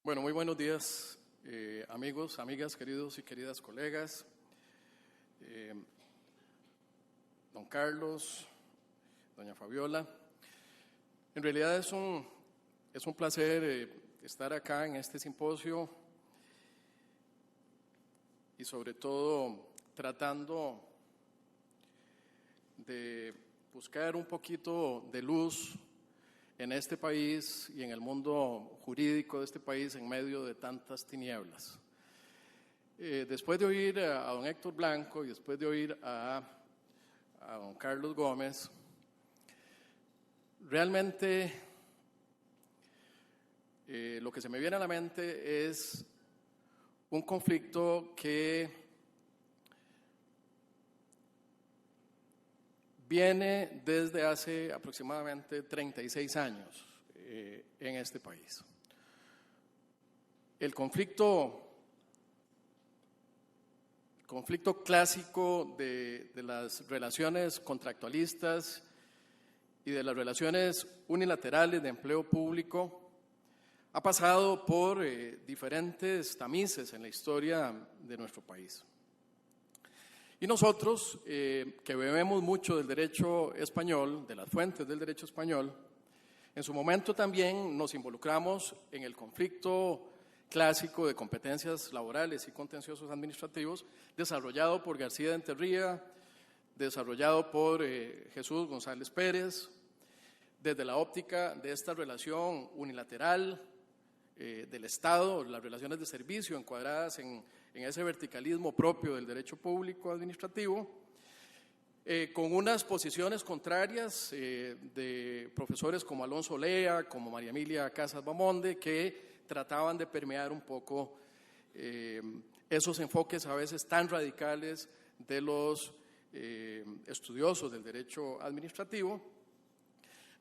Bueno, muy buenos días, amigos, amigas, queridos y queridas colegas, don Carlos, doña Fabiola. En realidad es un placer estar acá en este simposio y sobre todo tratando de buscar un poquito de luz en este país y en el mundo jurídico de este país en medio de tantas tinieblas. Después de oír a don Héctor Blanco y después de oír a don Carlos Gómez, realmente lo que se me viene a la mente es un conflicto que viene desde hace aproximadamente 36 años en este país. El conflicto clásico de las relaciones contractualistas y de las relaciones unilaterales de empleo público ha pasado por diferentes tamices en la historia de nuestro país. Y nosotros, que bebemos mucho del derecho español, de las fuentes del derecho español, en su momento también nos involucramos en el conflicto clásico de competencias laborales y contenciosos administrativos, desarrollado por García de Enterría, desarrollado por Jesús González Pérez, desde la óptica de esta relación unilateral del Estado, las relaciones de servicio encuadradas en ese verticalismo propio del derecho público administrativo, con unas posiciones contrarias de profesores como Alonso Lea, como María Emilia Casas Bamonde, que trataban de permear un poco esos enfoques a veces tan radicales de los estudiosos del derecho administrativo.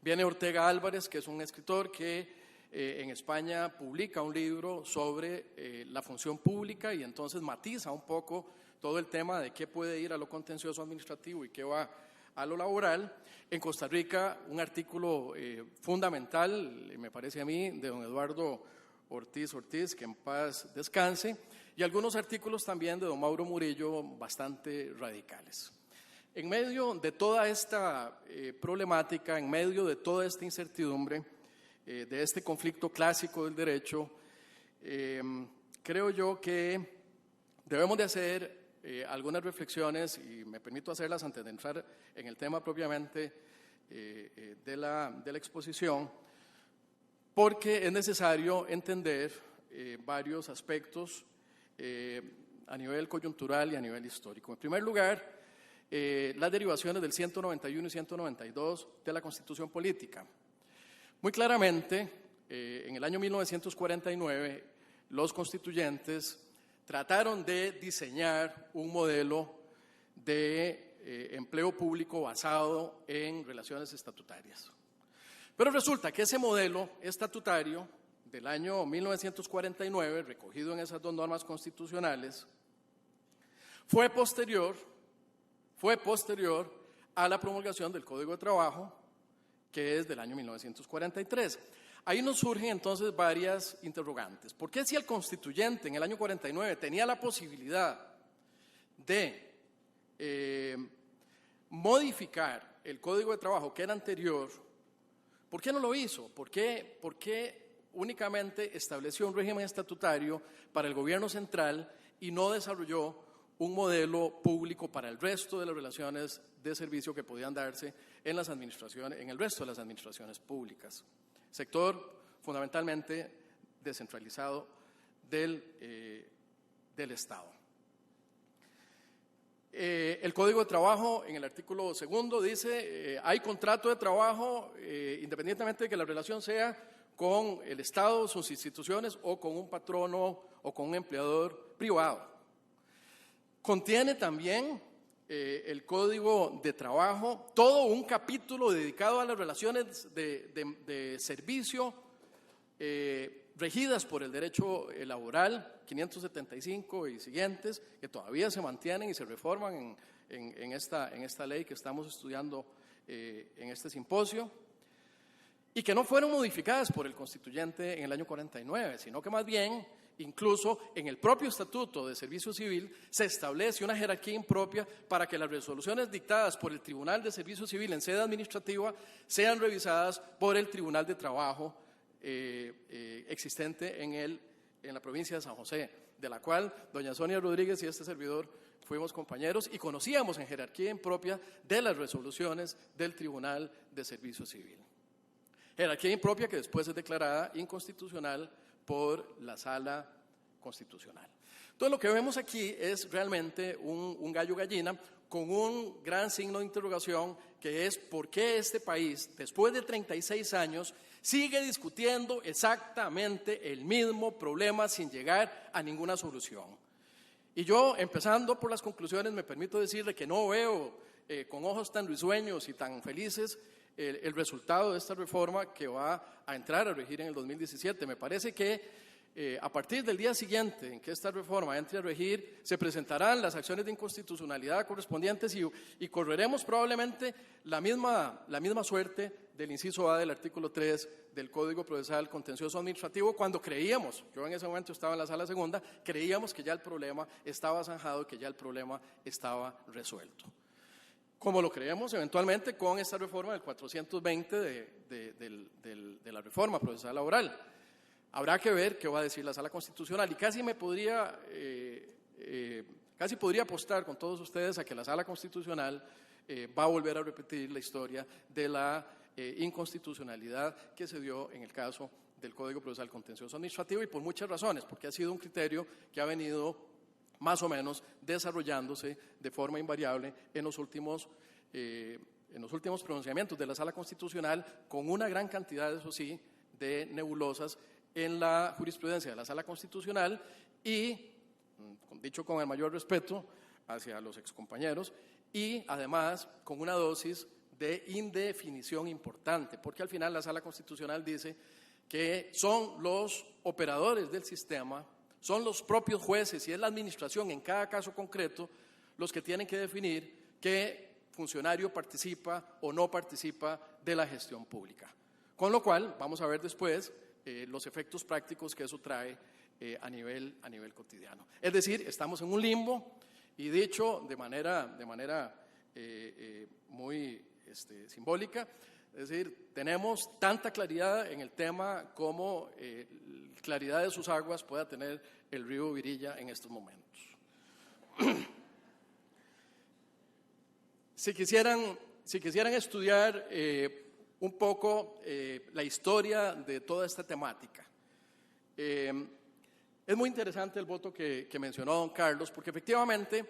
Viene Ortega Álvarez, que es un escritor que en España publica un libro sobre la función pública y entonces matiza un poco todo el tema de qué puede ir a lo contencioso administrativo y qué va a lo laboral. En Costa Rica, un artículo fundamental, me parece a mí, de don Eduardo Ortiz, que en paz descanse, y algunos artículos también de don Mauro Murillo bastante radicales. En medio de toda esta problemática, en medio de toda esta incertidumbre, de este conflicto clásico del derecho, creo yo que debemos de hacer algunas reflexiones, y me permito hacerlas antes de entrar en el tema propiamente de la exposición, porque es necesario entender varios aspectos a nivel coyuntural y a nivel histórico. En primer lugar, las derivaciones del 191 y 192 de la Constitución Política. Muy claramente, en el año 1949, los constituyentes trataron de diseñar un modelo de empleo público basado en relaciones estatutarias. Pero resulta que ese modelo estatutario del año 1949, recogido en esas dos normas constitucionales, fue posterior a la promulgación del Código de Trabajo, que es del año 1943. Ahí nos surgen entonces varias interrogantes. ¿Por qué si el constituyente en el año 49 tenía la posibilidad de modificar el Código de Trabajo que era anterior, por qué no lo hizo? ¿Por qué únicamente estableció un régimen estatutario para el gobierno central y no desarrolló un modelo público para el resto de las relaciones de servicio que podían darse en las administraciones, en el resto de las administraciones públicas? Sector fundamentalmente descentralizado del Estado. El Código de Trabajo, en el artículo 2, dice hay contrato de trabajo independientemente de que la relación sea con el Estado, sus instituciones o con un patrono o con un empleador privado. Contiene también el Código de Trabajo todo un capítulo dedicado a las relaciones de servicio regidas por el derecho laboral, 575 y siguientes, que todavía se mantienen y se reforman en esta ley que estamos estudiando en este simposio. y que no fueron modificadas por el constituyente en el año 49, sino que más bien, incluso en el propio Estatuto de Servicio Civil, se establece una jerarquía impropia para que las resoluciones dictadas por el Tribunal de Servicio Civil en sede administrativa sean revisadas por el Tribunal de Trabajo existente en la provincia de San José, de la cual doña Sonia Rodríguez y este servidor fuimos compañeros y conocíamos en jerarquía impropia de las resoluciones del Tribunal de Servicio Civil. Jerarquía impropia que después es declarada inconstitucional por la Sala Constitucional. Entonces lo que vemos aquí es realmente un gallo gallina con un gran signo de interrogación, que es por qué este país, después de 36 años, sigue discutiendo exactamente el mismo problema sin llegar a ninguna solución. Y yo, empezando por las conclusiones, me permito decirle que no veo con ojos tan risueños y tan felices el resultado de esta reforma que va a entrar a regir en el 2017. Me parece que a partir del día siguiente en que esta reforma entre a regir, se presentarán las acciones de inconstitucionalidad correspondientes y correremos probablemente la misma suerte del inciso A del artículo 3 del Código Procesal Contencioso Administrativo, cuando creíamos, yo en ese momento estaba en la sala segunda, creíamos que ya el problema estaba zanjado, que ya el problema estaba resuelto. Como lo creemos eventualmente con esta reforma del 420 de la reforma procesal laboral. Habrá que ver qué va a decir la Sala Constitucional y casi podría apostar con todos ustedes a que la Sala Constitucional va a volver a repetir la historia de la inconstitucionalidad que se dio en el caso del Código Procesal Contencioso Administrativo, y por muchas razones, porque ha sido un criterio que ha venido más o menos desarrollándose de forma invariable en los últimos pronunciamientos de la Sala Constitucional, con una gran cantidad, eso sí, de nebulosas en la jurisprudencia de la Sala Constitucional y, dicho con el mayor respeto hacia los excompañeros, y además con una dosis de indefinición importante, porque al final la Sala Constitucional dice que son los operadores del sistema, son los propios jueces y es la administración en cada caso concreto los que tienen que definir qué funcionario participa o no participa de la gestión pública. Con lo cual, vamos a ver después los efectos prácticos que eso trae a nivel cotidiano. Es decir, estamos en un limbo y dicho de manera muy simbólica, es decir, tenemos tanta claridad en el tema como claridad de sus aguas pueda tener el río Virilla en estos momentos. Si quisieran estudiar un poco la historia de toda esta temática, es muy interesante el voto que mencionó don Carlos, porque efectivamente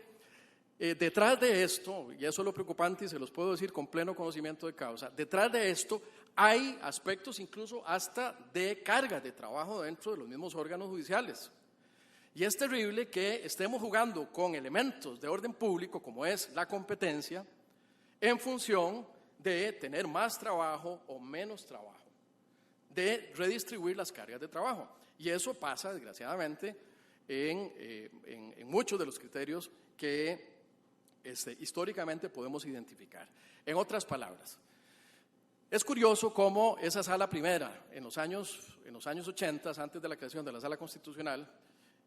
detrás de esto, y eso es lo preocupante y se los puedo decir con pleno conocimiento de causa, detrás de esto hay aspectos incluso hasta de carga de trabajo dentro de los mismos órganos judiciales. Y es terrible que estemos jugando con elementos de orden público, como es la competencia, en función de tener más trabajo o menos trabajo, de redistribuir las cargas de trabajo. Y eso pasa, desgraciadamente, en muchos de los criterios que históricamente podemos identificar. En otras palabras, es curioso cómo esa Sala Primera, en los años 80, antes de la creación de la Sala Constitucional,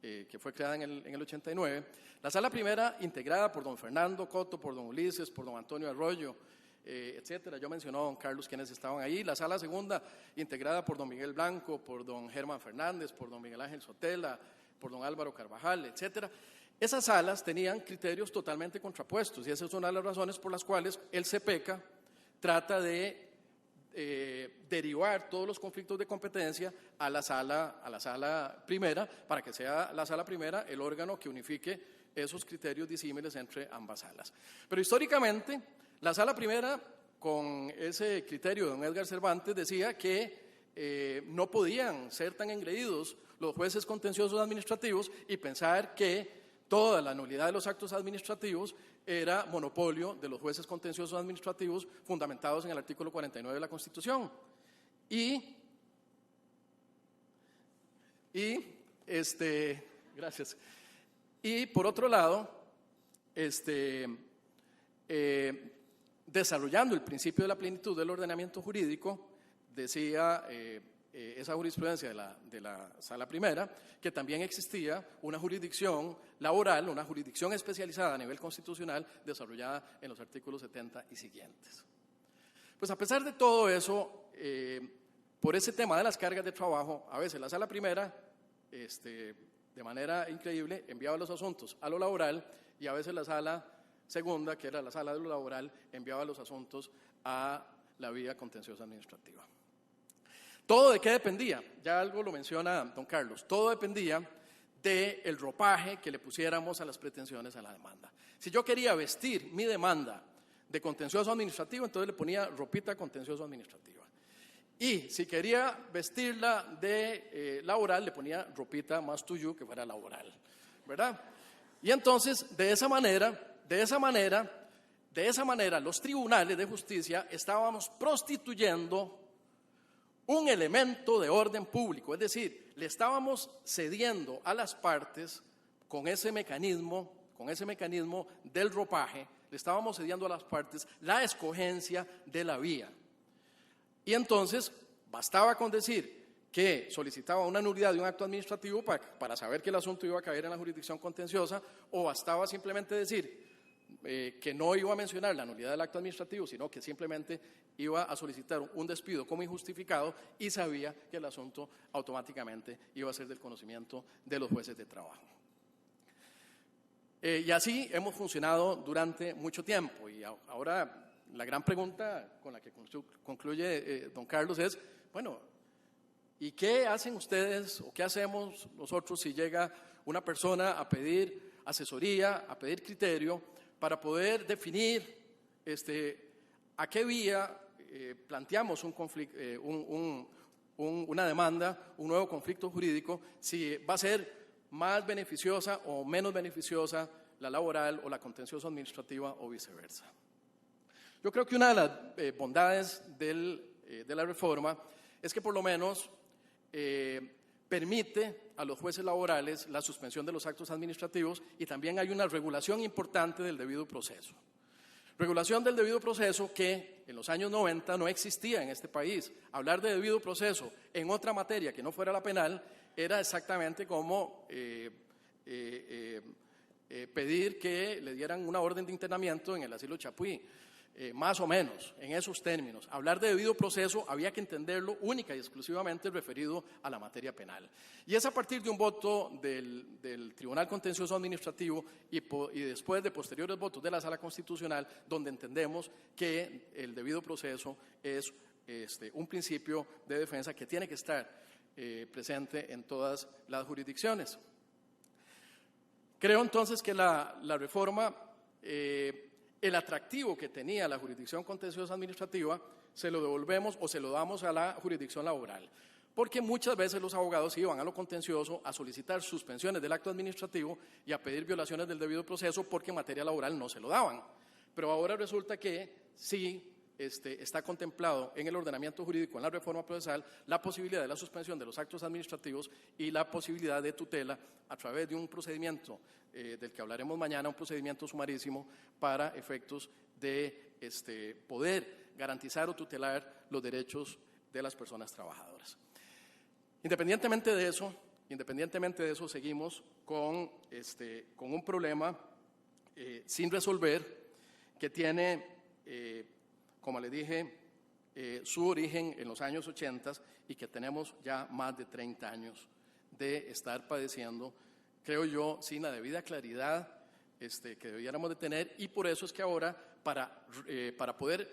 que fue creada en el 89, la Sala Primera, integrada por don Fernando Coto, por don Ulises, por don Antonio Arroyo, etcétera. Yo mencioné a don Carlos quienes estaban ahí. La Sala Segunda, integrada por don Miguel Blanco, por don Germán Fernández, por don Miguel Ángel Sotela, por don Álvaro Carvajal, etcétera. Esas salas tenían criterios totalmente contrapuestos y esa es una de las razones por las cuales el CPECA trata de derivar todos los conflictos de competencia a la sala primera, para que sea la Sala Primera el órgano que unifique esos criterios disímiles entre ambas salas. Pero históricamente, la Sala Primera, con ese criterio de don Edgar Cervantes, decía que no podían ser tan engreídos los jueces contenciosos administrativos y pensar que toda la nulidad de los actos administrativos era monopolio de los jueces contenciosos administrativos fundamentados en el artículo 49 de la Constitución. Gracias. Y por otro lado, desarrollando el principio de la plenitud del ordenamiento jurídico, decía esa jurisprudencia de la Sala Primera, que también existía una jurisdicción laboral, una jurisdicción especializada a nivel constitucional desarrollada en los artículos 70 y siguientes. Pues a pesar de todo eso, por ese tema de las cargas de trabajo, a veces la Sala Primera, de manera increíble, enviaba los asuntos a lo laboral y a veces la Sala Segunda, que era la Sala de lo laboral, enviaba los asuntos a la vía contenciosa administrativa. ¿Todo de qué dependía? Ya algo lo menciona don Carlos. Todo dependía del ropaje que le pusiéramos a las pretensiones a la demanda. Si yo quería vestir mi demanda de contencioso administrativo, entonces le ponía ropita contencioso administrativa. Y si quería vestirla de laboral, le ponía ropita más tuyo que fuera laboral, ¿verdad? Y entonces, de esa manera, los tribunales de justicia estábamos prostituyendo un elemento de orden público, es decir, le estábamos cediendo a las partes con ese mecanismo del ropaje, le estábamos cediendo a las partes la escogencia de la vía. Y entonces bastaba con decir que solicitaba una nulidad de un acto administrativo para saber que el asunto iba a caer en la jurisdicción contenciosa, o bastaba simplemente decir que no iba a mencionar la nulidad del acto administrativo, sino que simplemente iba a solicitar un despido como injustificado y sabía que el asunto automáticamente iba a ser del conocimiento de los jueces de trabajo. Y así hemos funcionado durante mucho tiempo. Y ahora la gran pregunta con la que concluye don Carlos es, bueno, ¿y qué hacen ustedes o qué hacemos nosotros si llega una persona a pedir asesoría, a pedir criterio para poder definir a qué vía planteamos un conflicto, una demanda, un nuevo conflicto jurídico, si va a ser más beneficiosa o menos beneficiosa la laboral o la contenciosa administrativa o viceversa? Yo creo que una de las bondades de la reforma es que por lo menos permite a los jueces laborales la suspensión de los actos administrativos y también hay una regulación importante del debido proceso. Regulación del debido proceso que en los años 90 no existía en este país. Hablar de debido proceso en otra materia que no fuera la penal era exactamente como pedir que le dieran una orden de internamiento en el asilo Chapuí. Más o menos, en esos términos. Hablar de debido proceso había que entenderlo única y exclusivamente referido a la materia penal. Y es a partir de un voto del Tribunal Contencioso Administrativo y después de posteriores votos de la Sala Constitucional donde entendemos que el debido proceso es un principio de defensa que tiene que estar presente en todas las jurisdicciones. Creo entonces que la reforma, el atractivo que tenía la jurisdicción contenciosa administrativa, se lo devolvemos o se lo damos a la jurisdicción laboral. Porque muchas veces los abogados iban a lo contencioso a solicitar suspensiones del acto administrativo y a pedir violaciones del debido proceso porque en materia laboral no se lo daban. Pero ahora resulta que sí está contemplado en el ordenamiento jurídico, en la reforma procesal, la posibilidad de la suspensión de los actos administrativos y la posibilidad de tutela a través de un procedimiento del que hablaremos mañana, un procedimiento sumarísimo para efectos de poder garantizar o tutelar los derechos de las personas trabajadoras. Independientemente de eso, seguimos con un problema sin resolver que tiene, como le dije, su origen en los años 80 y que tenemos ya más de 30 años de estar padeciendo, creo yo, sin la debida claridad que debiéramos de tener, y por eso es que ahora, para poder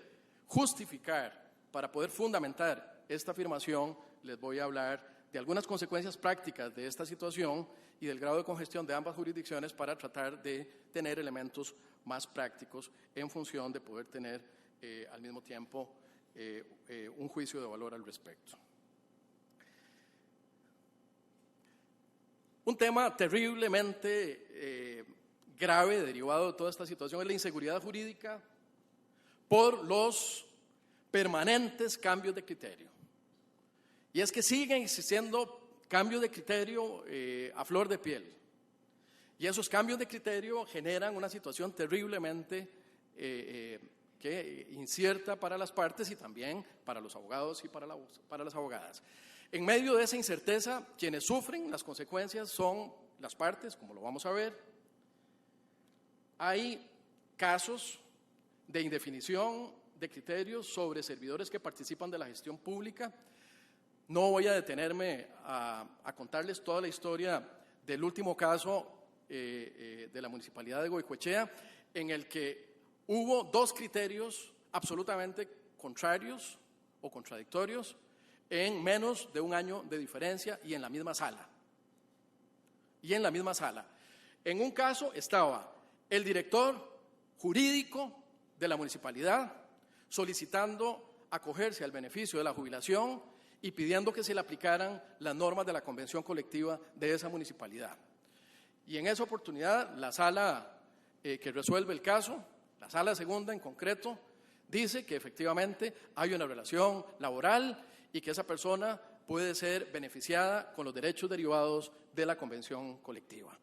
justificar, para poder fundamentar esta afirmación, les voy a hablar de algunas consecuencias prácticas de esta situación y del grado de congestión de ambas jurisdicciones para tratar de tener elementos más prácticos en función de poder tener al mismo tiempo un juicio de valor al respecto. Un tema terriblemente grave derivado de toda esta situación es la inseguridad jurídica por los permanentes cambios de criterio. Y es que siguen existiendo cambios de criterio a flor de piel. Y esos cambios de criterio generan una situación terriblemente que incierta para las partes y también para los abogados y para las abogadas. En medio de esa incerteza, quienes sufren las consecuencias son las partes, como lo vamos a ver. Hay casos de indefinición de criterios sobre servidores que participan de la gestión pública. No voy a detenerme a contarles toda la historia del último caso de la Municipalidad de Goicoechea, en el que hubo dos criterios absolutamente contrarios o contradictorios en menos de un año de diferencia y en la misma sala. En un caso estaba el director jurídico de la municipalidad solicitando acogerse al beneficio de la jubilación y pidiendo que se le aplicaran las normas de la convención colectiva de esa municipalidad. Y en esa oportunidad, la sala que resuelve el caso, la sala segunda en concreto, dice que efectivamente hay una relación laboral y que esa persona puede ser beneficiada con los derechos derivados de la convención colectiva.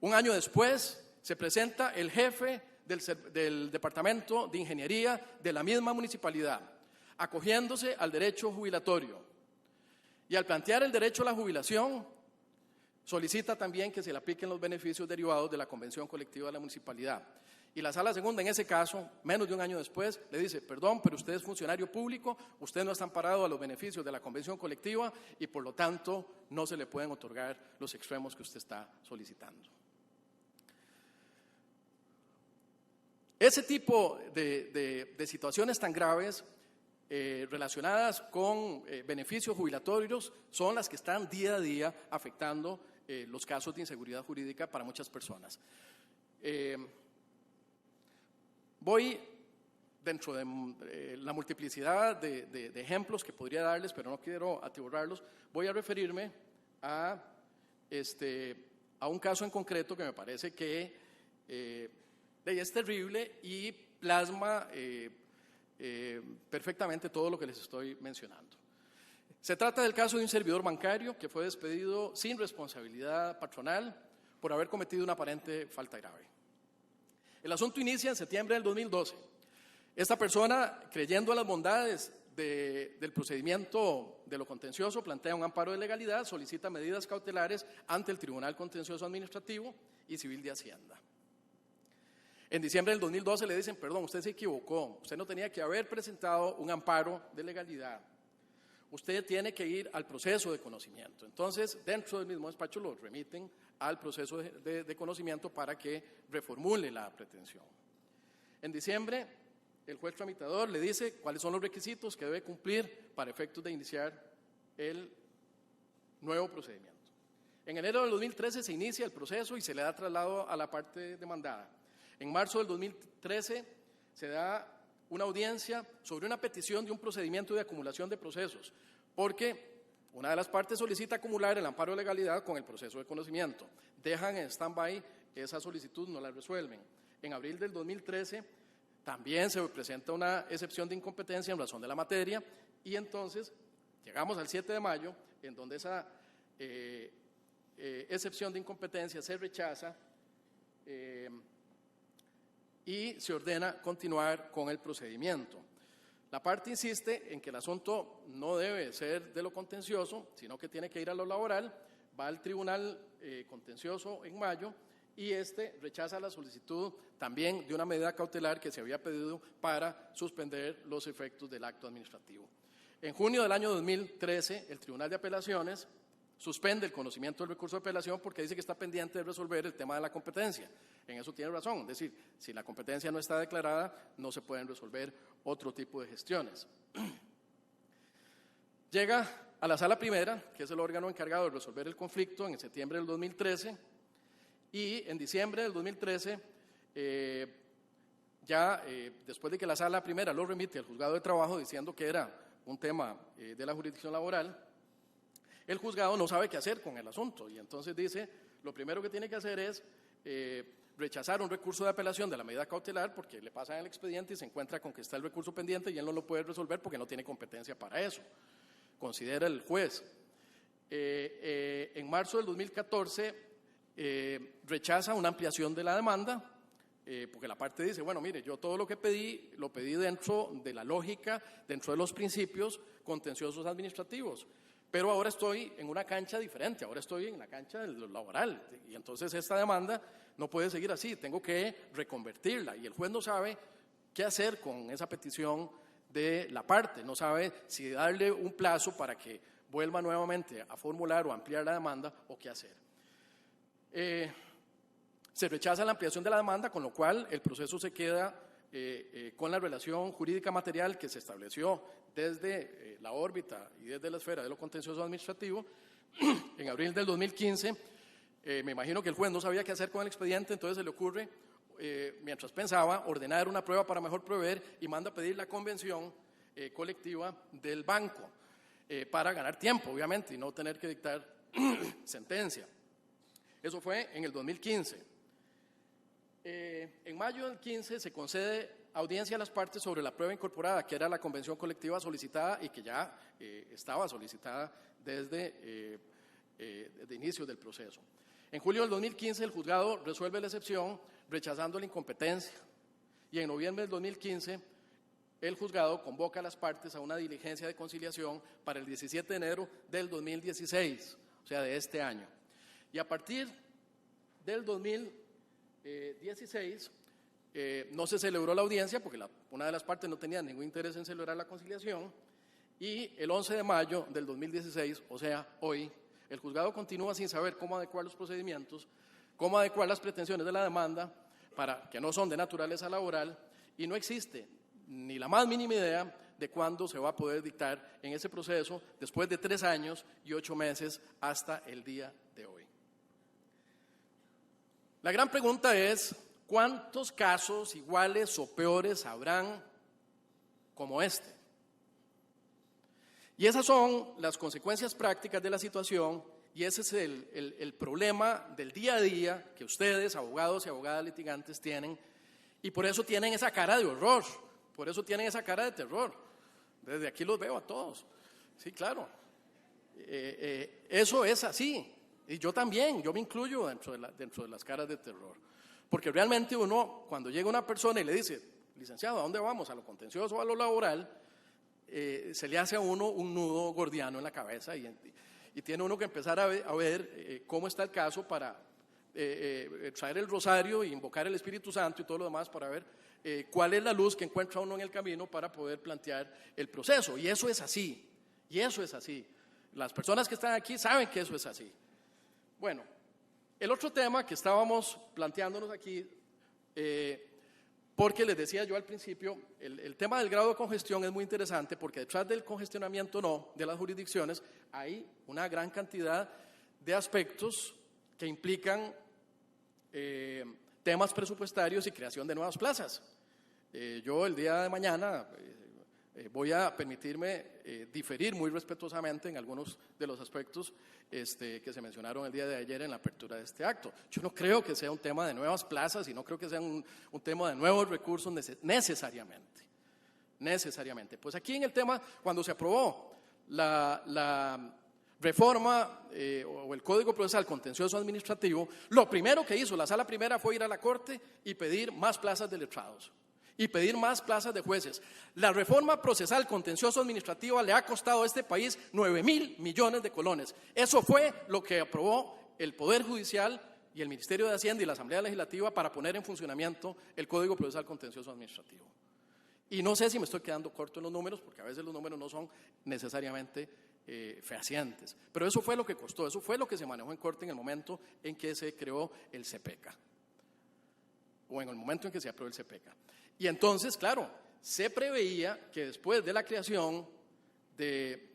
Un año después, se presenta el jefe del Departamento de Ingeniería de la misma municipalidad, acogiéndose al derecho jubilatorio. Y al plantear el derecho a la jubilación, solicita también que se le apliquen los beneficios derivados de la convención colectiva de la municipalidad. Y la sala segunda, en ese caso, menos de un año después, le dice: perdón, pero usted es funcionario público, usted no está amparado a los beneficios de la convención colectiva y por lo tanto no se le pueden otorgar los extremos que usted está solicitando. Ese tipo de situaciones tan graves relacionadas con beneficios jubilatorios son las que están día a día afectando los casos de inseguridad jurídica para muchas personas. Voy, dentro de la multiplicidad de ejemplos que podría darles, pero no quiero atiborrarlos, voy a referirme a un caso en concreto que me parece que es terrible y plasma perfectamente todo lo que les estoy mencionando. Se trata del caso de un servidor bancario que fue despedido sin responsabilidad patronal por haber cometido una aparente falta grave. El asunto inicia en septiembre del 2012. Esta persona, creyendo a las bondades del procedimiento de lo contencioso, plantea un amparo de legalidad, solicita medidas cautelares ante el Tribunal Contencioso Administrativo y Civil de Hacienda. En diciembre del 2012 le dicen: perdón, usted se equivocó, usted no tenía que haber presentado un amparo de legalidad, usted tiene que ir al proceso de conocimiento. Entonces, dentro del mismo despacho lo remiten al proceso de conocimiento para que reformule la pretensión. En diciembre, el juez tramitador le dice cuáles son los requisitos que debe cumplir para efectos de iniciar el nuevo procedimiento. En enero del 2013 se inicia el proceso y se le da traslado a la parte demandada. En marzo del 2013 se da una audiencia sobre una petición de un procedimiento de acumulación de procesos, porque una de las partes solicita acumular el amparo de legalidad con el proceso de conocimiento. Dejan en stand-by esa solicitud, no la resuelven. En abril del 2013 también se presenta una excepción de incompetencia en razón de la materia y entonces llegamos al 7 de mayo, en donde esa excepción de incompetencia se rechaza y se ordena continuar con el procedimiento. La parte insiste en que el asunto no debe ser de lo contencioso, sino que tiene que ir a lo laboral, va al Tribunal Contencioso en mayo y rechaza la solicitud también de una medida cautelar que se había pedido para suspender los efectos del acto administrativo. En junio del año 2013, el Tribunal de Apelaciones suspende el conocimiento del recurso de apelación porque dice que está pendiente de resolver el tema de la competencia. En eso tiene razón, es decir, si la competencia no está declarada, no se pueden resolver otro tipo de gestiones. Llega a la Sala Primera, que es el órgano encargado de resolver el conflicto, en septiembre del 2013, y en diciembre del 2013, después de que la Sala Primera lo remite al Juzgado de Trabajo diciendo que era un tema de la jurisdicción laboral, el juzgado no sabe qué hacer con el asunto y entonces dice, lo primero que tiene que hacer es rechazar un recurso de apelación de la medida cautelar porque le pasan el expediente y se encuentra con que está el recurso pendiente y él no lo puede resolver porque no tiene competencia para eso, considera el juez. En marzo del 2014 rechaza una ampliación de la demanda porque la parte dice, bueno, mire, yo todo lo que pedí, lo pedí dentro de la lógica, dentro de los principios contenciosos administrativos, pero ahora estoy en una cancha diferente, ahora estoy en la cancha de lo laboral, y entonces esta demanda no puede seguir así, tengo que reconvertirla, y el juez no sabe qué hacer con esa petición de la parte, no sabe si darle un plazo para que vuelva nuevamente a formular o ampliar la demanda o qué hacer. Se rechaza la ampliación de la demanda, con lo cual el proceso se queda con la relación jurídica material que se estableció desde la órbita y desde la esfera de lo contencioso administrativo en abril del 2015. Me imagino que el juez no sabía qué hacer con el expediente, entonces se le ocurre, mientras pensaba, ordenar una prueba para mejor proveer y manda a pedir la convención colectiva del banco para ganar tiempo, obviamente, y no tener que dictar sentencia. Eso fue en el 2015. En mayo del 15 se concede audiencia a las partes sobre la prueba incorporada, que era la convención colectiva solicitada y que ya estaba solicitada desde inicio del proceso. En julio del 2015 el juzgado resuelve la excepción rechazando la incompetencia y en noviembre del 2015 el juzgado convoca a las partes a una diligencia de conciliación para el 17 de enero del 2016, o sea, de este año. Y a partir del 2016 no se celebró la audiencia porque una de las partes no tenía ningún interés en celebrar la conciliación y el 11 de mayo del 2016, o sea, hoy, el juzgado continúa sin saber cómo adecuar los procedimientos, cómo adecuar las pretensiones de la demanda, que no son de naturaleza laboral, y no existe ni la más mínima idea de cuándo se va a poder dictar en ese proceso después de 3 años y 8 meses hasta el día de hoy. La gran pregunta es, ¿cuántos casos iguales o peores habrán como este? Y esas son las consecuencias prácticas de la situación y ese es el problema del día a día que ustedes, abogados y abogadas litigantes, tienen y por eso tienen esa cara de horror, por eso tienen esa cara de terror. Desde aquí los veo a todos. Sí, claro. Eso es así. Y yo también, yo me incluyo dentro de las caras de terror. Porque realmente uno, cuando llega una persona y le dice, licenciado, ¿a dónde vamos? ¿A lo contencioso o a lo laboral? Se le hace a uno un nudo gordiano en la cabeza y tiene uno que empezar a ver cómo está el caso para traer el rosario e invocar el Espíritu Santo y todo lo demás para ver cuál es la luz que encuentra uno en el camino para poder plantear el proceso. Y eso es así, y eso es así. Las personas que están aquí saben que eso es así. Bueno, el otro tema que estábamos planteándonos aquí, porque les decía yo al principio, el tema del grado de congestión es muy interesante porque detrás del congestionamiento de las jurisdicciones hay una gran cantidad de aspectos que implican temas presupuestarios y creación de nuevas plazas. Yo el día de mañana voy a permitirme diferir muy respetuosamente en algunos de los aspectos que se mencionaron el día de ayer en la apertura de este acto. Yo no creo que sea un tema de nuevas plazas y no creo que sea un tema de nuevos recursos necesariamente. Pues aquí en el tema, cuando se aprobó la reforma o el Código Procesal Contencioso Administrativo, lo primero que hizo la Sala Primera fue ir a la Corte y pedir más plazas de letrados y pedir más plazas de jueces. La reforma procesal contencioso administrativa le ha costado a este país 9.000 millones de colones. Eso fue lo que aprobó el Poder Judicial y el Ministerio de Hacienda y la Asamblea Legislativa para poner en funcionamiento el Código Procesal Contencioso Administrativo. Y no sé si me estoy quedando corto en los números, porque a veces los números no son necesariamente fehacientes. Pero eso fue lo que costó, eso fue lo que se manejó en Corte en el momento en que se creó el CPECA, o en el momento en que se aprobó el CPECA. Y entonces, claro, se preveía que después de la creación del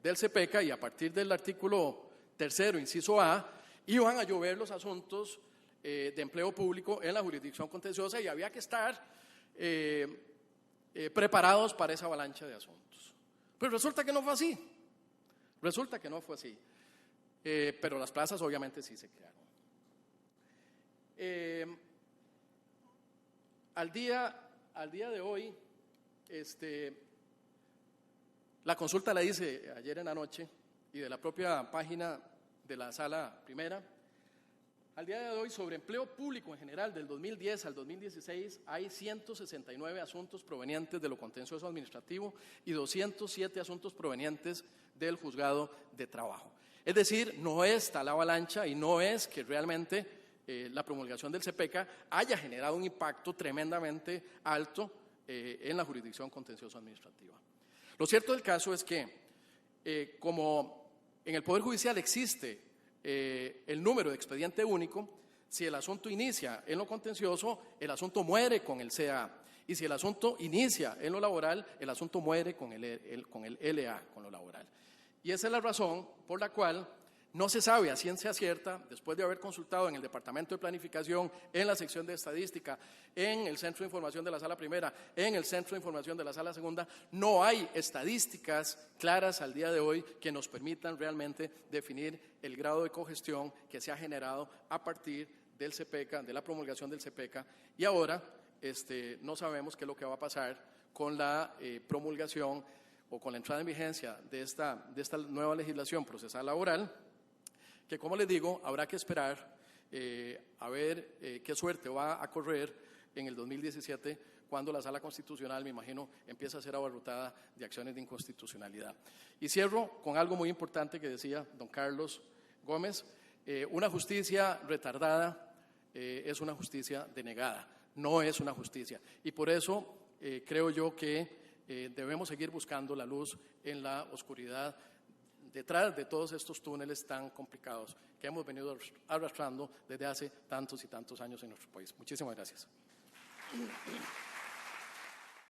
CPECA y a partir del artículo 3º, inciso A, iban a llover los asuntos de empleo público en la jurisdicción contenciosa y había que estar preparados para esa avalancha de asuntos. Pero resulta que no fue así. Pero las plazas obviamente sí se crearon. Al día de hoy, la consulta la hice ayer en la noche y de la propia página de la Sala Primera, al día de hoy, sobre empleo público en general, del 2010 al 2016, hay 169 asuntos provenientes de lo contencioso administrativo y 207 asuntos provenientes del juzgado de trabajo. Es decir, no es tal avalancha y no es que realmente la promulgación del CPECA haya generado un impacto tremendamente alto en la jurisdicción contencioso administrativa. Lo cierto del caso es que, como en el Poder Judicial existe el número de expediente único, si el asunto inicia en lo contencioso, el asunto muere con el CA. Y si el asunto inicia en lo laboral, el asunto muere con el LA, con lo laboral. Y esa es la razón por la cual no se sabe a ciencia cierta, después de haber consultado en el Departamento de Planificación, en la sección de Estadística, en el Centro de Información de la Sala Primera, en el Centro de Información de la Sala Segunda, no hay estadísticas claras al día de hoy que nos permitan realmente definir el grado de congestión que se ha generado a partir del CPECA, de la promulgación del CPECA, y ahora no sabemos qué es lo que va a pasar con la promulgación o con la entrada en vigencia de esta nueva legislación procesal laboral, que, como les digo, habrá que esperar a ver qué suerte va a correr en el 2017, cuando la Sala Constitucional, me imagino, empieza a ser abarrotada de acciones de inconstitucionalidad. Y cierro con algo muy importante que decía don Carlos Gómez: una justicia retardada es una justicia denegada, no es una justicia. Y por eso creo yo que debemos seguir buscando la luz en la oscuridad, detrás de todos estos túneles tan complicados que hemos venido arrastrando desde hace tantos y tantos años en nuestro país. Muchísimas gracias.